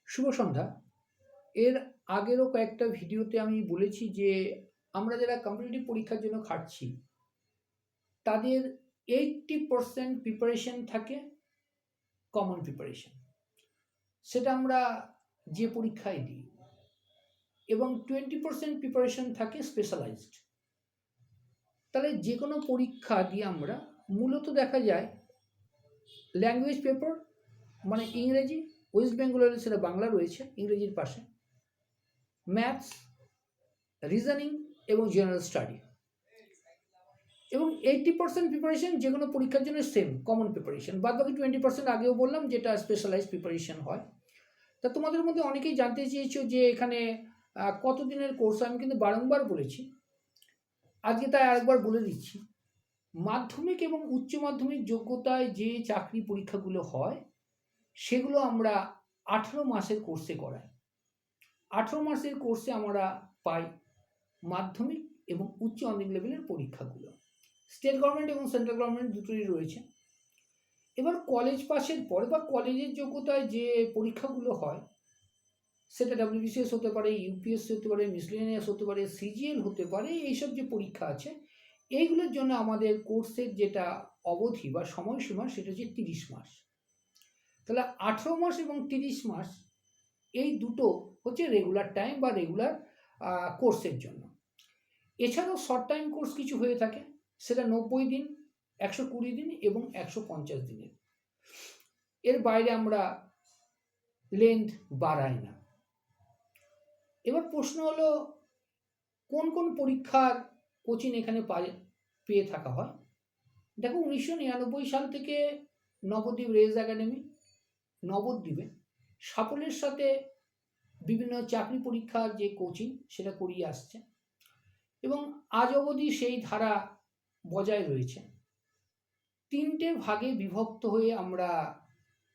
শুভ সন্ধ্যা। এর আগেরও কয়েকটা ভিডিওতে আমি বলেছি যে আমরা যারা কম্পিটিটিভ পরীক্ষার জন্য খাটছি তাদের 80% প্রিপারেশন থাকে কমন প্রিপারেশন। সেটা আমরা যে পরীক্ষায় দিই, এবং 20% প্রিপারেশন থাকে স্পেশালাইজড। তাহলে যে কোনো পরীক্ষা দিয়ে আমরা মূলত দেখা যায় ল্যাঙ্গুয়েজ পেপার মানে ইংরেজি, ওয়েস্ট বেঙ্গলের সেটা বাংলা রয়েছে ইংরেজির পাশে, ম্যাথস, রিজনিং এবং জেনারেল স্টাডি, এবং 80% প্রিপারেশন যে কোনো পরীক্ষার জন্য সেম কমন প্রিপারেশন। বাদ বাকি 20% আগেও বললাম যেটা স্পেশালাইজ প্রিপারেশন হয়। তা তোমাদের মধ্যে অনেকেই জানতে চেয়েছো যে এখানে কতদিনের কোর্স। আমি কিন্তু বারংবার বলেছি, আজকে তাই আরেকবার বলে দিচ্ছি। মাধ্যমিক এবং উচ্চ মাধ্যমিক যোগ্যতায় যে চাকরি পরীক্ষাগুলো হয় সেগুলো আমরা 18 মাসের কোর্সে করাই। 18 মাসের কোর্সে আমরা পাই মাধ্যমিক এবং উচ্চ মাধ্যমিক লেভেলের পরীক্ষাগুলো। স্টেট গভর্নমেন্ট এবং সেন্ট্রাল গভর্নমেন্ট দুটোই রয়েছে। এবার কলেজ পাসের পরে বা কলেজের যোগ্যতায় যে পরীক্ষাগুলো হয় সেটা WBCS হতে পারে, ইউপিএসসি হতে পারে, মিসলেনিয়াস হতে পারে, সিজিএল হতে পারে। এইসব যে পরীক্ষা আছে এইগুলোর জন্য আমাদের কোর্সের যেটা অবধি বা সময়সীমা সেটা হচ্ছে 30 মাস। তাহলে 18 মাস এবং 30 মাস এই দুটো হচ্ছে রেগুলার টাইম বা রেগুলার কোর্সের জন্য। এছাড়াও শর্ট টাইম কোর্স কিছু হয়ে থাকে, সেটা 90 দিন, 120 দিন এবং 150 দিনের। এর বাইরে আমরা লেন্থ বাড়াই না। এবার প্রশ্ন হলো কোন কোন পরীক্ষার কোচিং এখানে পেয়ে থাকা হয়। দেখো, 1999 সাল থেকে নবদ্বীপ রেস একাডেমি নবদ্বীপে সাফল্যের সাথে বিভিন্ন চাকরি পরীক্ষার যে কোচিং সেটা করিয়ে আসছে, এবং আজ অবধি সেই ধারা বজায় রয়েছে। 3টে ভাগে বিভক্ত হয়ে আমরা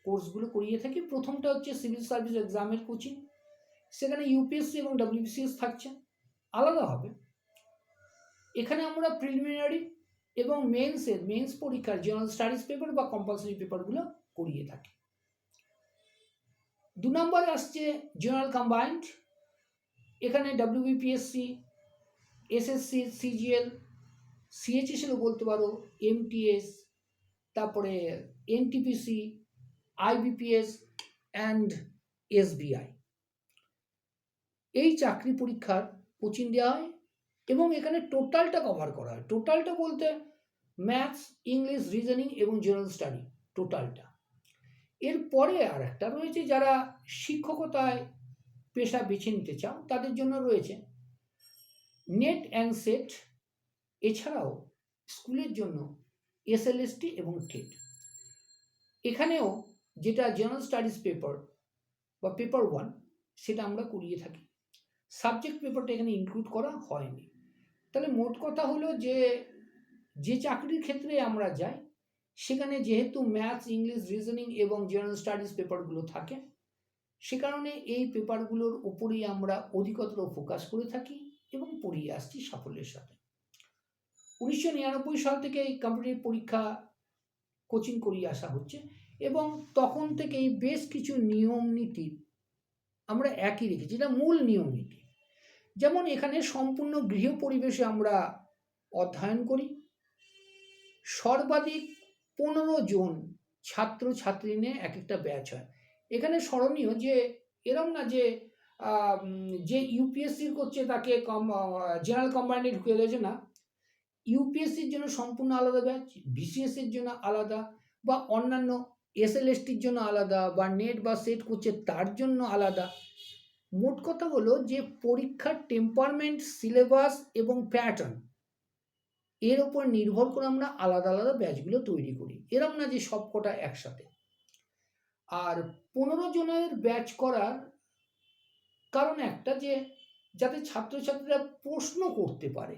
কোর্সগুলো করিয়ে থাকি। প্রথমটা হচ্ছে সিভিল সার্ভিস এক্সামের কোচিং, সেখানে ইউপিএসসি এবং WBCS থাকছে আলাদাভাবে। এখানে আমরা প্রিলিমিনারি এবং মেন্স পরীক্ষার জেনারেল স্টাডিজ পেপার বা কম্পালসারি পেপারগুলো করিয়ে থাকি। 2 নম্বরে আসছে জেনারেল কম্বাইন্ড। এখানে WBPSC, SSC, CGL, CHSLও বলতে পারো, MTS, তারপরে NTPC, IBPS অ্যান্ড SBI, এই চাকরি পরীক্ষার কোচিং দেওয়া হয় এবং এখানে টোটালটা কভার করা হয়। টোটালটা বলতে ম্যাথস, ইংলিশ, রিজনিং এবং জেনারেল স্টাডি, টোটালটা। এরপরে আর একটা রয়েছে, যারা শিক্ষকতায় পেশা বেছে নিতে চাও তাদের জন্য রয়েছে নেট অ্যান্ড সেট, এছাড়াও স্কুলের জন্য SLST এবং টেট। এখানেও যেটা জেনারেল স্টাডিজ পেপার বা পেপার 1 সেটা আমরা করিয়ে থাকি। সাবজেক্ট পেপারটা এখানে ইনক্লুড করা হয়নি। তাহলে মোট কথা হলো যে চাকরির ক্ষেত্রে আমরা যাই সেখানে যেহেতু ম্যাথস, ইংলিশ, রিজনিং এবং জেনারেল স্টাডিজ পেপারগুলো থাকে, সে কারণে এই পেপারগুলোর উপরেই আমরা অধিকতর ফোকাস করে থাকি এবং পড়িয়ে আসছি সাফল্যের সাথে। 1999 সাল থেকে এই কম্পিটিটিভ পরীক্ষা কোচিং করিয়ে আসা হচ্ছে, এবং তখন থেকেই বেশ কিছু নিয়ম নীতি আমরা একই রেখেছি, এটা মূল নিয়ম নীতি। যেমন এখানে সম্পূর্ণ গৃহ পরিবেশে আমরা অধ্যয়ন করি। সর্বাধিক 15 জন ছাত্র ছাত্রী নিয়ে এক একটা ব্যাচ হয়। এখানে স্মরণীয় যে এরম না যে ইউপিএসসির করছে তাকে জেনারেল কম্বাইন্ডে ঢুকিয়ে দিয়েছে, না। ইউপিএসসির জন্য সম্পূর্ণ আলাদা ব্যাচ, বিসিএসের জন্য আলাদা, বা অন্যান্য SLSTর জন্য আলাদা, বা নেট বা সেট করছে তার জন্য আলাদা। মোট কথা হলো যে পরীক্ষার টেম্পারমেন্ট, সিলেবাস এবং প্যাটার্ন এর উপর নির্ভর করে আমরা আলাদা আলাদা ব্যাচগুলো তৈরি করি। এরম না যে সবকটা একসাথে। আর 15 জনের ব্যাচ করার কারণ একটা, যে যাতে ছাত্রছাত্রীরা প্রশ্ন করতে পারে।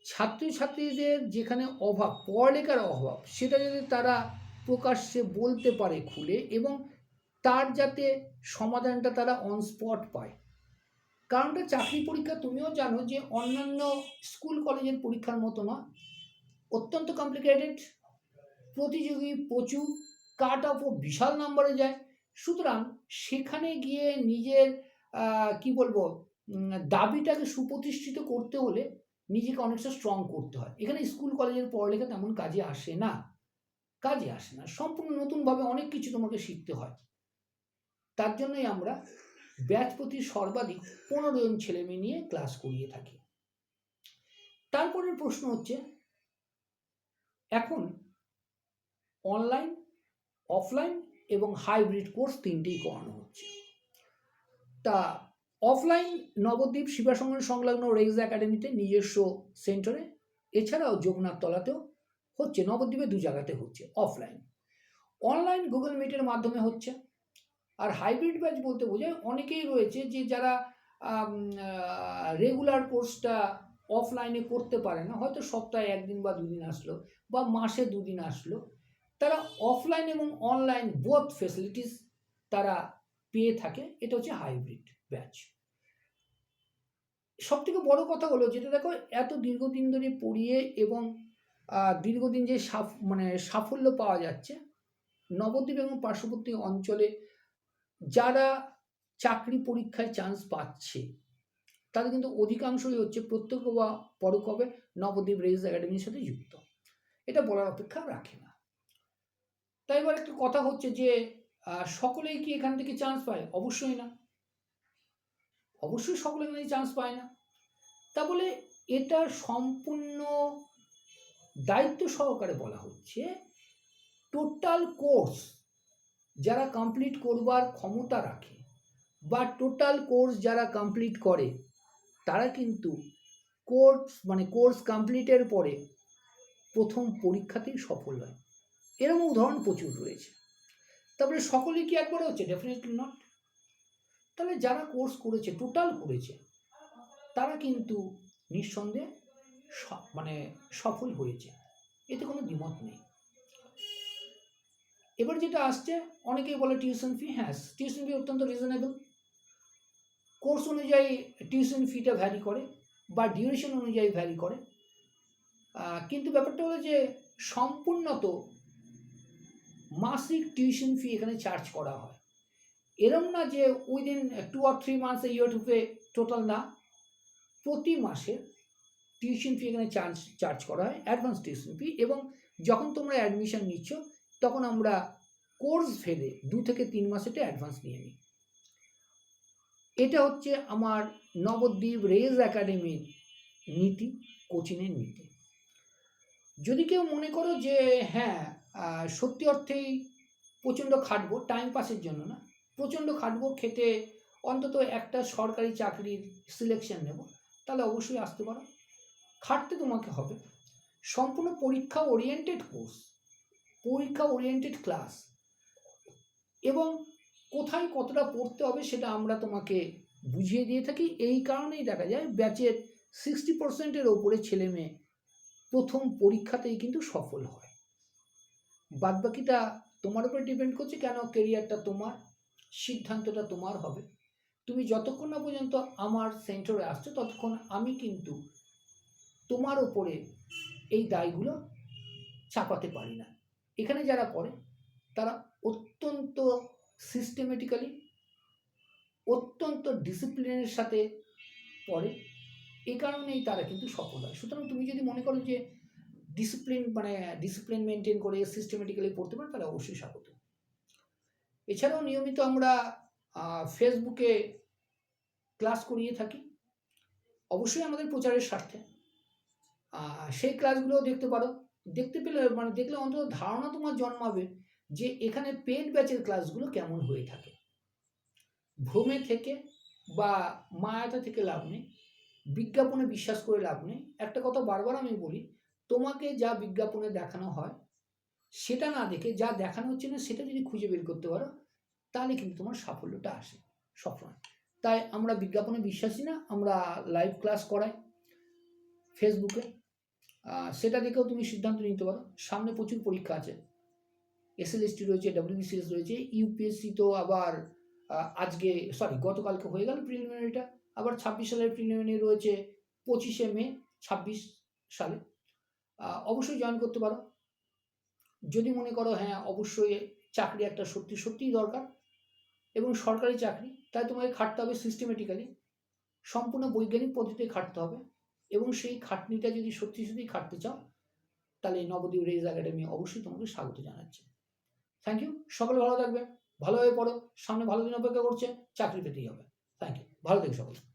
ছাত্রছাত্রীদের যেখানে অভাব, পড়ালেখার অভাব, সেটা যাতে তারা প্রকাশ্যে বলতে পারে খুলে, এবং তার যাতে সমাধানটা তারা অন স্পট পায়। কারণটা চাকরি পরীক্ষা তুমিও জানো যে অন্যান্য স্কুল কলেজের পরীক্ষার মতো না, অত্যন্ত কমপ্লিকেটেড, প্রতিযোগী প্রচুর, কাট অফও বিশাল নম্বরে যায়। সুতরাং সেখানে গিয়ে নিজের কি বলবো দাবিটাকে সুপ্রতিষ্ঠিত করতে হলে নিজেকে অনেকটা স্ট্রং করতে হয়। এখানে স্কুল কলেজের পড়ালেখা তেমন কাজে আসে না, কাজে আসে না। সম্পূর্ণ নতুনভাবে অনেক কিছু তোমাকে শিখতে হয়। তার জন্যই আমরা ব্যাচ প্রতি সর্বাধিক ১৫ জন ছেলেমেয়ে নিয়ে ক্লাস করিয়ে থাকি। তারপরের প্রশ্ন হচ্ছে, এখন অনলাইন, অফলাইন এবং হাইব্রিড কোর্স ৩ টেই করানো হচ্ছে। তা অফলাইন নবদ্বীপ শিবাসংগঠন সংলগ্ন রেইজ একাডেমিতে নিজস্ব সেন্টারে, এছাড়াও যোগনাথ তলাতেও হচ্ছে, নবদ্বীপে ২ জায়গাতে হচ্ছে অফলাইন। অনলাইন গুগল মিটের মাধ্যমে হচ্ছে। আর হাইব্রিড ব্যাচ বলতে বোঝায় অনেকেই রয়েছে যে যারা রেগুলার কোর্সটা অফলাইনে করতে পারে না, হয়তো সপ্তাহে ১ দিন বা ২ দিন আসলো বা মাসে ২ দিন আসলো, তারা অফলাইন এবং অনলাইন বোথ ফেসিলিটিস তারা পেয়ে থাকে। এটা হচ্ছে হাইব্রিড ব্যাচ। সবথেকে বড় কথা হলো যেটা দেখো, এত দীর্ঘদিন ধরে পড়িয়ে এবং দীর্ঘদিন যে সাফল্য পাওয়া যাচ্ছে, নবদ্বীপ এবং পার্শ্ববর্তী অঞ্চলে যারা চাকরি পরীক্ষায় চান্স পাচ্ছে তাদের কিন্তু অধিকাংশই হচ্ছে প্রত্যক্ষ বা পরোক্ষভাবে নবদ্বীপ রেইজ একাডেমির সাথে যুক্ত। এটা বলার অপেক্ষা রাখে না। তাই এবার একটা কথা হচ্ছে যে সকলেই কি এখান থেকে চান্স পায়? অবশ্যই না, অবশ্যই সকলে এখানে চান্স পায় না। তা বলে এটা সম্পূর্ণ দায়িত্ব সহকারে বলা হচ্ছে, টোটাল কোর্স যারা কমপ্লিট করবার ক্ষমতা রাখে বা টোটাল কোর্স যারা কমপ্লিট করে তারা কিন্তু কোর্স কমপ্লিটের পরে প্রথম পরীক্ষাতেই সফল হয়। এরকম উদাহরণ প্রচুর রয়েছে। তারপরে সকলে কি একবারে হচ্ছে? Definitely not. তাহলে যারা কোর্স করেছে, টোটাল করেছে, তারা কিন্তু নিঃসন্দেহে সফল হয়েছে, এতে কোনো দ্বিমত নেই। এবার যেটা আসছে, অনেকেই বলে টিউশন ফি। হ্যাঁ, টিউশন ফি অত্যন্ত রিজনেবল। কোর্স অনুযায়ী টিউশন ফিটা ভ্যারি করে বা ডিউরেশন অনুযায়ী ভ্যারি করে। কিন্তু ব্যাপারটা হলো যে সম্পূর্ণত মাসিক টিউশন ফি এখানে চার্জ করা হয়। এরম না যে within 2 or 3 months you have to pay total, না। প্রতি মাসে টিউশন ফি এখানে চার্জ করা হয়, অ্যাডভান্স টিউশন ফি। এবং যখন তোমরা অ্যাডমিশন নিচ্ছ তখন আমরা কোর্স ফেলে 2 থেকে 3 মাসেরটা অ্যাডভান্স নিয়ে নিই। এটা হচ্ছে আমার নবদ্বীপ রেইজ একাডেমির নীতি, কোচিংয়ের নীতি। যদি কেউ মনে করো যে হ্যাঁ সত্যি অর্থেই প্রচণ্ড খাটবো, টাইম পাসের জন্য না, প্রচণ্ড খাটবো, খেটে অন্তত একটা সরকারি চাকরির সিলেকশন নেব, তাহলে অবশ্যই আসতে পারো। খাটতে তোমাকে হবে। সম্পূর্ণ পরীক্ষা ওরিয়েন্টেড কোর্স, পরীক্ষা ওরিয়েন্টেড ক্লাস, এবং কোথায় কতটা পড়তে হবে সেটা আমরা তোমাকে বুঝিয়ে দিয়ে থাকি। এই কারণেই দেখা যায় ব্যাচের 60%-এর ওপরে ছেলে মেয়ে প্রথম পরীক্ষাতেই কিন্তু সফল হয়। বাদবাকিটা তোমার উপরে ডিপেন্ড করছে, কেন কেরিয়ারটা তোমার, সিদ্ধান্তটা তোমার হবে। তুমি যতক্ষণ না পর্যন্ত আমার সেন্টারে আসছো ততক্ষণ আমি কিন্তু তোমার উপরে এই দায়গুলো চাপাতে পারি না। এখানে যারা পড়ে তারা অত্যন্ত সিস্টেমেটিক্যালি, অত্যন্ত ডিসিপ্লিনের সাথে পড়ে, এই কারণেই তারা কিন্তু সফল হয়। সুতরাং তুমি যদি মনে করো যে ডিসিপ্লিন মেনটেন করে সিস্টেমেটিক্যালি পড়তে পারে, তাহলে অবশ্যই স্বাগত। এছাড়াও নিয়মিত আমরা ফেসবুকে ক্লাস করিয়ে থাকি, অবশ্যই আমাদের প্রচারের স্বার্থে। সেই ক্লাসগুলোও দেখতে পারো। দেখতে পেলে দেখলে অন্তত ধারণা তোমার জন্মাবে যে এখানে পেড ব্যাচের ক্লাসগুলো কেমন হয়ে থাকে। ভ্রমে থেকে বা মায়াটা থেকে লাভ নেই, বিজ্ঞাপনে বিশ্বাস করে লাভ নেই। একটা কথা বারবার আমি বলি, তোমাকে যা বিজ্ঞাপনে দেখানো হয় সেটা না দেখে যা দেখানো হচ্ছে না সেটা যদি খুঁজে বের করতে পারো, তাহলে কিন্তু তোমার সাফল্যটা আসে সবসময়। তাই আমরা বিজ্ঞাপনে বিশ্বাসী না, আমরা লাইভ ক্লাস করাই ফেসবুকে। সেটা দেখেও তুমি সিদ্ধান্ত নিতে পারো। সামনে প্রচুর পরীক্ষা আছে, এসএলএসটি রয়েছে, ডব্লিউবিসিএস রয়েছে, ইউপিএসসি তো আবার গতকালকে হয়ে গেল প্রিলিমিনারিটা, আবার 26 সালের প্রিলিমিনারি রয়েছে 25শে মে 26 সালে। অবশ্যই জয়েন করতে পারো। যদি মনে করো হ্যাঁ অবশ্যই চাকরি একটা সত্যিই দরকার, এবং সরকারি চাকরি, তাই তোমাকে খাটতে হবে সিস্টেমেটিক্যালি, সম্পূর্ণ বৈজ্ঞানিক পদ্ধতিতে খাটতে হবে এবং সেই খাটনিটা যদি সত্যি সত্যিই খাটতে চাও তাহলে নবদ্বীপ রেজ একাডেমি অবশ্যই তোমাকে স্বাগত জানাচ্ছে। Thank you. সকলে ভালো থাকবে, ভালোভাবে পড়ো, সামনে ভালো দিন অপেক্ষা করছে, চাকরি পেতেই হবে। থ্যাংক ইউ, ভালো থেকো সকলে।